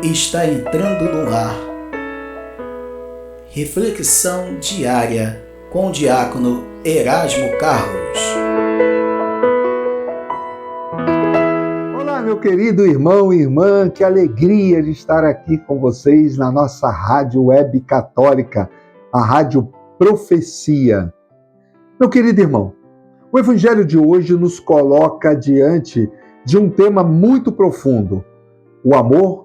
Está entrando no ar. Reflexão diária com o diácono Erasmo Carlos. Olá, meu querido irmão e irmã, que alegria de estar aqui com vocês na nossa rádio web católica, a Rádio Profecia. Meu querido irmão, o Evangelho de hoje nos coloca diante de um tema muito profundo: o amor,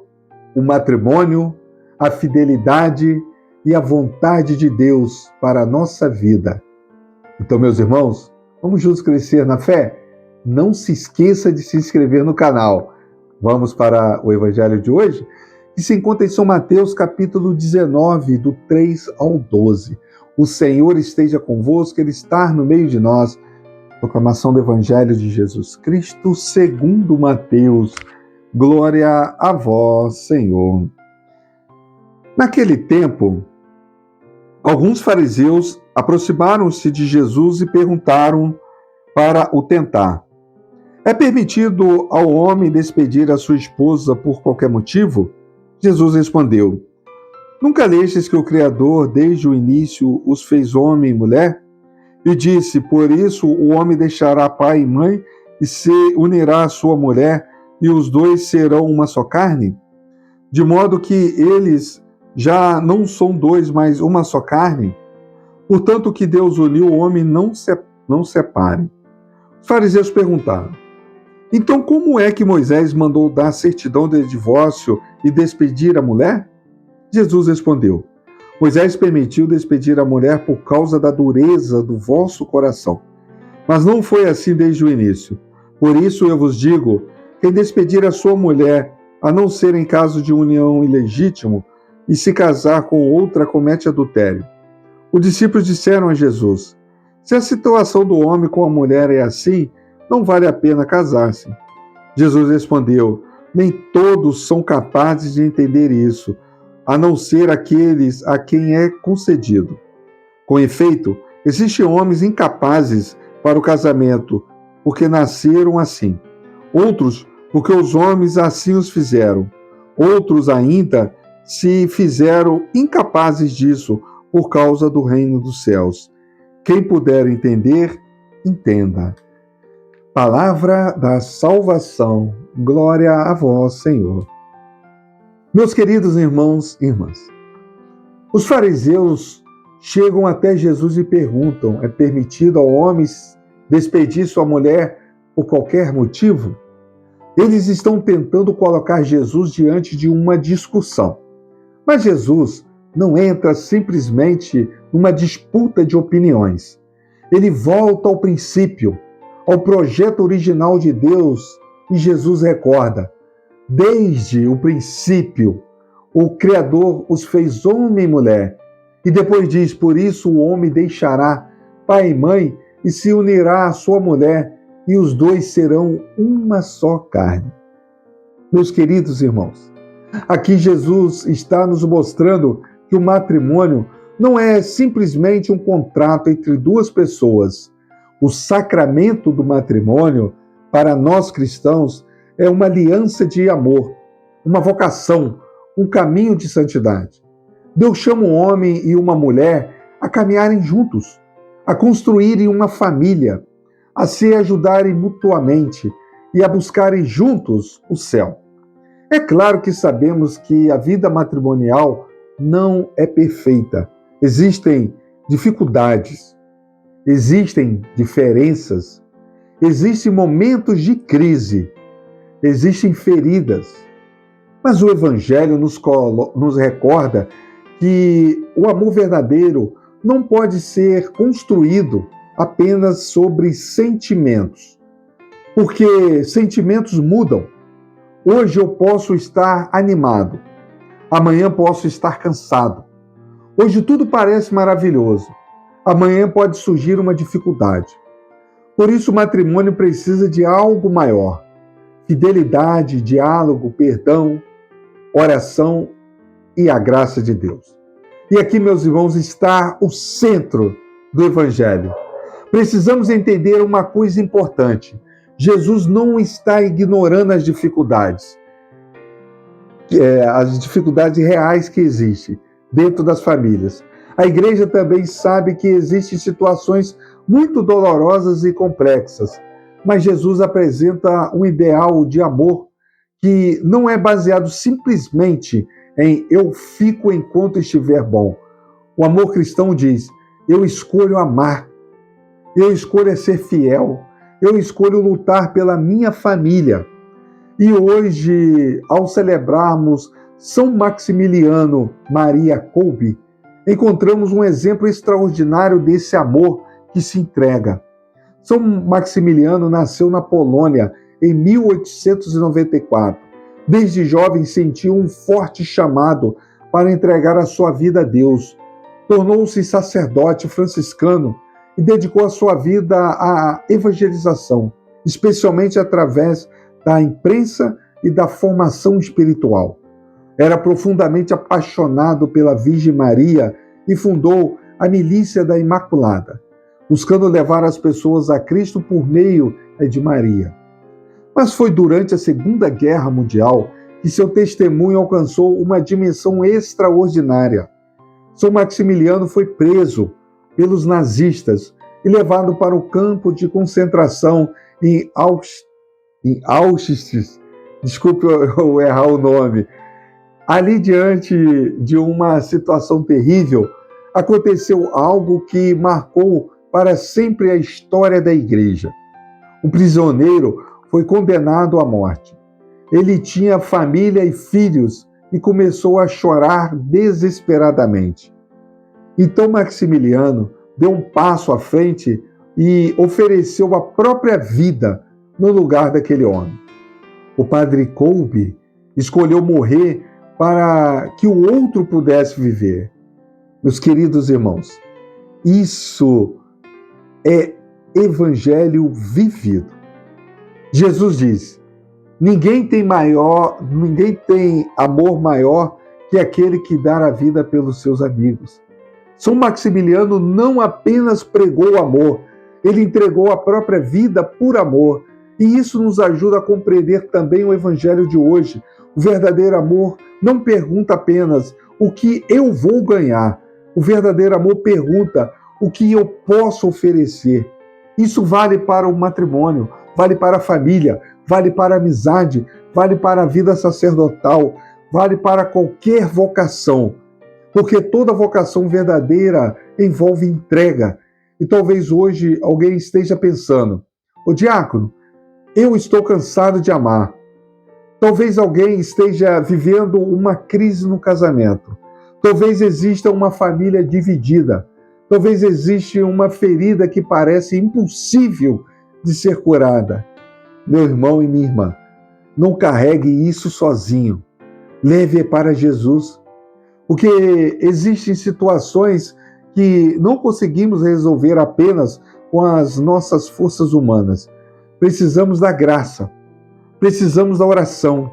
o matrimônio, a fidelidade e a vontade de Deus para a nossa vida. Então, meus irmãos, vamos juntos crescer na fé? Não se esqueça de se inscrever no canal. Vamos para o Evangelho de hoje, que se encontra em São Mateus, capítulo 19, do 3 ao 12. O Senhor esteja convosco, Ele está no meio de nós. Proclamação do Evangelho de Jesus Cristo, segundo Mateus. Glória a vós, Senhor. Naquele tempo, alguns fariseus aproximaram-se de Jesus e perguntaram para o tentar: é permitido ao homem despedir a sua esposa por qualquer motivo? Jesus respondeu: nunca lestes que o Criador desde o início os fez homem e mulher? E disse: por isso o homem deixará pai e mãe e se unirá à sua mulher, e os dois serão uma só carne? De modo que eles já não são dois, mas uma só carne? Portanto, o que Deus uniu, o homem não separe. Os fariseus perguntaram: então como é que Moisés mandou dar certidão de divórcio e despedir a mulher? Jesus respondeu: Moisés permitiu despedir a mulher por causa da dureza do vosso coração. Mas não foi assim desde o início. Por isso eu vos digo: quem despedir a sua mulher, a não ser em caso de união ilegítimo, e se casar com outra, comete adultério. Os discípulos disseram a Jesus: se a situação do homem com a mulher é assim, não vale a pena casar-se. Jesus respondeu: nem todos são capazes de entender isso, a não ser aqueles a quem é concedido. Com efeito, existem homens incapazes para o casamento, porque nasceram assim. Outros, porque os homens assim os fizeram. Outros ainda se fizeram incapazes disso por causa do reino dos céus. Quem puder entender, entenda. Palavra da salvação. Glória a vós, Senhor. Meus queridos irmãos e irmãs, os fariseus chegam até Jesus e perguntam: é permitido ao homem despedir sua mulher por qualquer motivo? Eles estão tentando colocar Jesus diante de uma discussão. Mas Jesus não entra simplesmente numa disputa de opiniões. Ele volta ao princípio, ao projeto original de Deus, e Jesus recorda: desde o princípio, o Criador os fez homem e mulher. E depois diz: por isso o homem deixará pai e mãe e se unirá à sua mulher, e os dois serão uma só carne. Meus queridos irmãos, aqui Jesus está nos mostrando que o matrimônio não é simplesmente um contrato entre duas pessoas. O sacramento do matrimônio, para nós cristãos, é uma aliança de amor, uma vocação, um caminho de santidade. Deus chama um homem e uma mulher a caminharem juntos, a construírem uma família, a se ajudarem mutuamente e a buscarem juntos o céu. É claro que sabemos que a vida matrimonial não é perfeita. Existem dificuldades, existem diferenças, existem momentos de crise, existem feridas. Mas o Evangelho nos recorda que o amor verdadeiro não pode ser construído apenas sobre sentimentos, porque sentimentos mudam. Hoje eu posso estar animado, amanhã posso estar cansado. Hoje tudo parece maravilhoso, amanhã pode surgir uma dificuldade. Por isso o matrimônio precisa de algo maior: fidelidade, diálogo, perdão, oração e a graça de Deus. E aqui, meus irmãos, está o centro do Evangelho. Precisamos entender uma coisa importante: Jesus não está ignorando as dificuldades. as dificuldades reais que existem dentro das famílias. A igreja também sabe que existem situações muito dolorosas e complexas, mas Jesus apresenta um ideal de amor que não é baseado simplesmente em eu fico enquanto estiver bom. O amor cristão diz: eu escolho amar, eu escolho ser fiel, eu escolho lutar pela minha família. E hoje, ao celebrarmos São Maximiliano Maria Kolbe, encontramos um exemplo extraordinário desse amor que se entrega. São Maximiliano nasceu na Polônia em 1894. Desde jovem sentiu um forte chamado para entregar a sua vida a Deus. Tornou-se sacerdote franciscano e dedicou a sua vida à evangelização, especialmente através da imprensa e da formação espiritual. Era profundamente apaixonado pela Virgem Maria e fundou a Milícia da Imaculada, buscando levar as pessoas a Cristo por meio de Maria. Mas foi durante a Segunda Guerra Mundial que seu testemunho alcançou uma dimensão extraordinária. São Maximiliano foi preso pelos nazistas e levado para o campo de concentração em Auschwitz, desculpe eu errar o nome. Ali, diante de uma situação terrível, aconteceu algo que marcou para sempre a história da igreja. Um prisioneiro foi condenado à morte. Ele tinha família e filhos e começou a chorar desesperadamente. Então Maximiliano deu um passo à frente e ofereceu a própria vida no lugar daquele homem. O padre Kolbe escolheu morrer para que o outro pudesse viver. Meus queridos irmãos, isso é evangelho vivido. Jesus diz: ninguém tem amor maior que aquele que dá a vida pelos seus amigos. São Maximiliano não apenas pregou o amor, ele entregou a própria vida por amor. E isso nos ajuda a compreender também o evangelho de hoje. O verdadeiro amor não pergunta apenas o que eu vou ganhar. O verdadeiro amor pergunta o que eu posso oferecer. Isso vale para o matrimônio, vale para a família, vale para a amizade, vale para a vida sacerdotal, vale para qualquer vocação. Porque toda vocação verdadeira envolve entrega. E talvez hoje alguém esteja pensando: ô diácono, eu estou cansado de amar. Talvez alguém esteja vivendo uma crise no casamento. Talvez exista uma família dividida. Talvez exista uma ferida que parece impossível de ser curada. Meu irmão e minha irmã, não carregue isso sozinho. Leve para Jesus. Porque existem situações que não conseguimos resolver apenas com as nossas forças humanas. Precisamos da graça, precisamos da oração,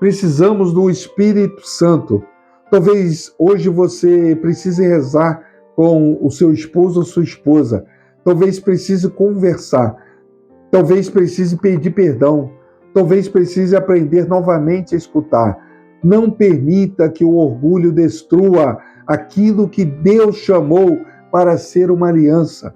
precisamos do Espírito Santo. Talvez hoje você precise rezar com o seu esposo ou sua esposa. Talvez precise conversar. Talvez precise pedir perdão. Talvez precise aprender novamente a escutar. Não permita que o orgulho destrua aquilo que Deus chamou para ser uma aliança.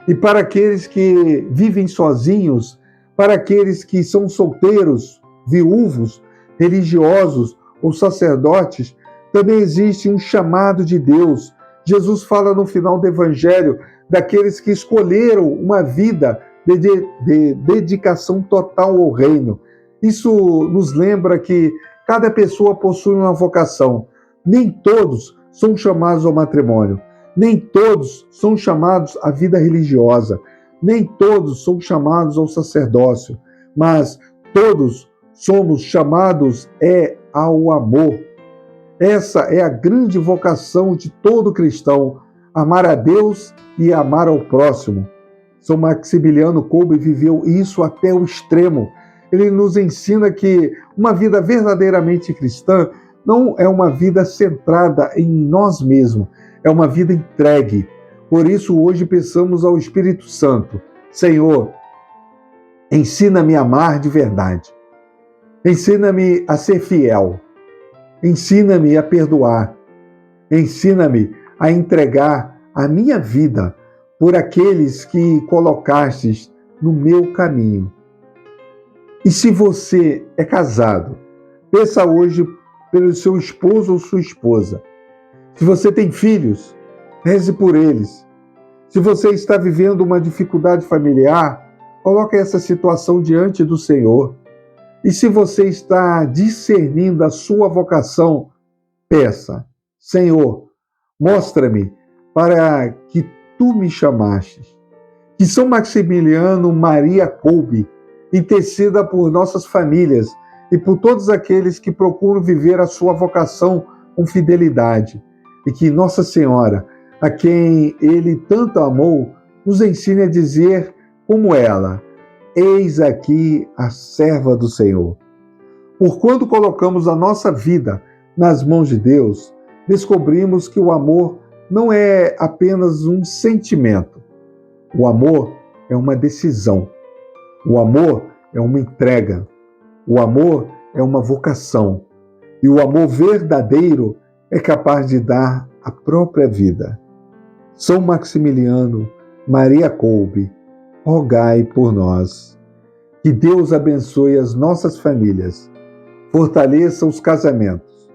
E para aqueles que vivem sozinhos, para aqueles que são solteiros, viúvos, religiosos ou sacerdotes, também existe um chamado de Deus. Jesus fala no final do Evangelho daqueles que escolheram uma vida de dedicação total ao reino. Isso nos lembra que cada pessoa possui uma vocação. Nem todos são chamados ao matrimônio. Nem todos são chamados à vida religiosa. Nem todos são chamados ao sacerdócio. Mas todos somos chamados ao amor. Essa é a grande vocação de todo cristão: amar a Deus e amar ao próximo. São Maximiliano Kolbe viveu isso até o extremo. Ele nos ensina que uma vida verdadeiramente cristã não é uma vida centrada em nós mesmos, é uma vida entregue. Por isso, hoje peçamos ao Espírito Santo: Senhor, ensina-me a amar de verdade. Ensina-me a ser fiel. Ensina-me a perdoar. Ensina-me a entregar a minha vida por aqueles que colocastes no meu caminho. E se você é casado, peça hoje pelo seu esposo ou sua esposa. Se você tem filhos, reze por eles. Se você está vivendo uma dificuldade familiar, coloque essa situação diante do Senhor. E se você está discernindo a sua vocação, peça: Senhor, mostra-me para que tu me chamastes. Que São Maximiliano Maria Kolbe interceda por nossas famílias e por todos aqueles que procuram viver a sua vocação com fidelidade. E que Nossa Senhora, a quem ele tanto amou, nos ensine a dizer como ela: eis aqui a serva do Senhor. Por quando colocamos a nossa vida nas mãos de Deus, descobrimos que o amor não é apenas um sentimento. O amor é uma decisão. O amor é uma entrega. O amor é uma vocação. E o amor verdadeiro é capaz de dar a própria vida. São Maximiliano Maria Kolbe, rogai por nós. Que Deus abençoe as nossas famílias, fortaleça os casamentos,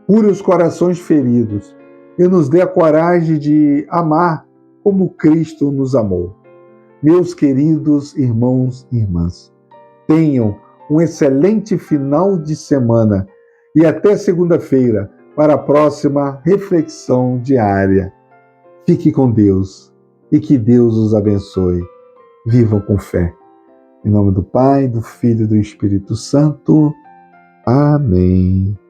cure os corações feridos e nos dê a coragem de amar como Cristo nos amou. Meus queridos irmãos e irmãs, tenham um excelente final de semana e até segunda-feira para a próxima reflexão diária. Fique com Deus e que Deus os abençoe. Vivam com fé. Em nome do Pai, do Filho e do Espírito Santo. Amém.